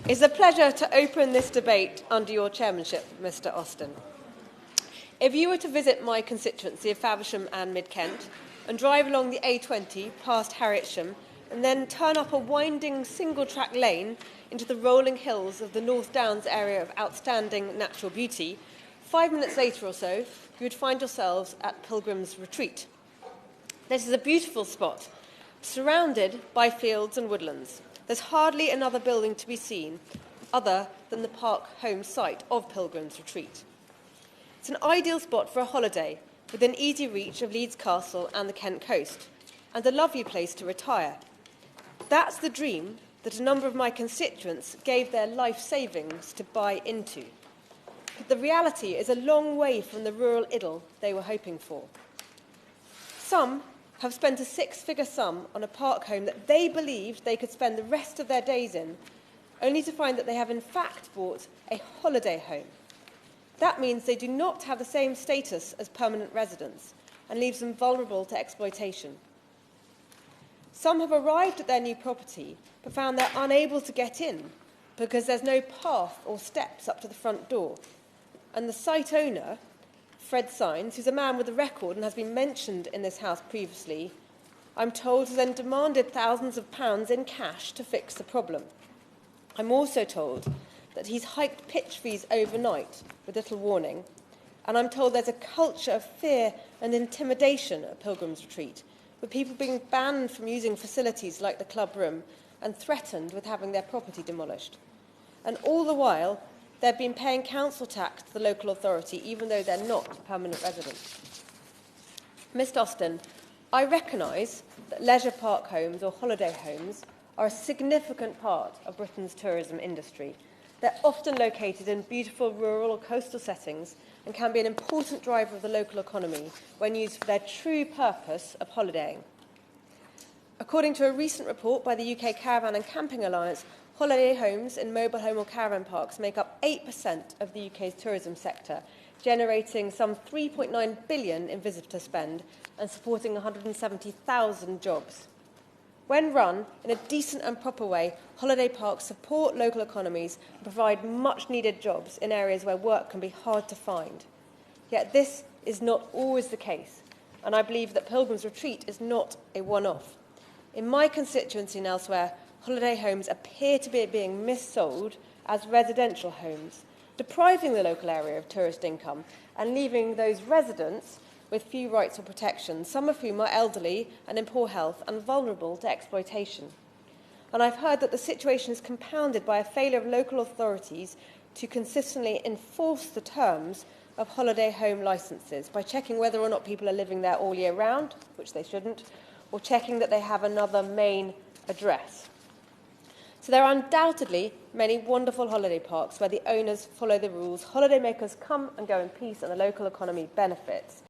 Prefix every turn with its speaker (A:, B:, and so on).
A: It's a pleasure to open this debate under your chairmanship, Mr Austin. If you were to visit my constituency of Faversham and Mid-Kent and drive along the A20 past Harrietsham and then turn up a winding single-track lane into the rolling hills of the North Downs area of outstanding natural beauty, 5 minutes later or so, you would find yourselves at Pilgrim's Retreat. This is a beautiful spot, surrounded by fields and woodlands. There's hardly another building to be seen other than the park home site of Pilgrim's Retreat. It's an ideal spot for a holiday, within easy reach of Leeds Castle and the Kent coast, and a lovely place to retire. That's the dream that a number of my constituents gave their life savings to buy into. But the reality is a long way from the rural idyll they were hoping for. Some have spent a six-figure sum on a park home that they believed they could spend the rest of their days in, only to find that they have in fact bought a holiday home. That means they do not have the same status as permanent residents and leaves them vulnerable to exploitation. Some have arrived at their new property but found they're unable to get in because there's no path or steps up to the front door. And the site owner, Fred Sines, who's a man with a record and has been mentioned in this House previously, I'm told has then demanded thousands of pounds in cash to fix the problem. I'm also told that he's hiked pitch fees overnight with little warning, and I'm told there's a culture of fear and intimidation at Pilgrim's Retreat, with people being banned from using facilities like the club room and threatened with having their property demolished. And all the while, they've been paying council tax to the local authority, even though they're not permanent residents. Mr Austin, I recognise that leisure park homes or holiday homes are a significant part of Britain's tourism industry. They're often located in beautiful rural or coastal settings and can be an important driver of the local economy when used for their true purpose of holidaying. According to a recent report by the UK Caravan and Camping Alliance, holiday homes in mobile home or caravan parks make up 8% of the UK's tourism sector, generating some 3.9 billion in visitor spend and supporting 170,000 jobs. When run in a decent and proper way, holiday parks support local economies and provide much-needed jobs in areas where work can be hard to find. Yet this is not always the case, and I believe that Pilgrim's Retreat is not a one-off. In my constituency and elsewhere, holiday homes appear to be being missold as residential homes, depriving the local area of tourist income and leaving those residents with few rights or protections, some of whom are elderly and in poor health and vulnerable to exploitation. And I've heard that the situation is compounded by a failure of local authorities to consistently enforce the terms of holiday home licences by checking whether or not people are living there all year round, which they shouldn't, or checking that they have another main address. So there are undoubtedly many wonderful holiday parks where the owners follow the rules, holidaymakers come and go in peace, and the local economy benefits.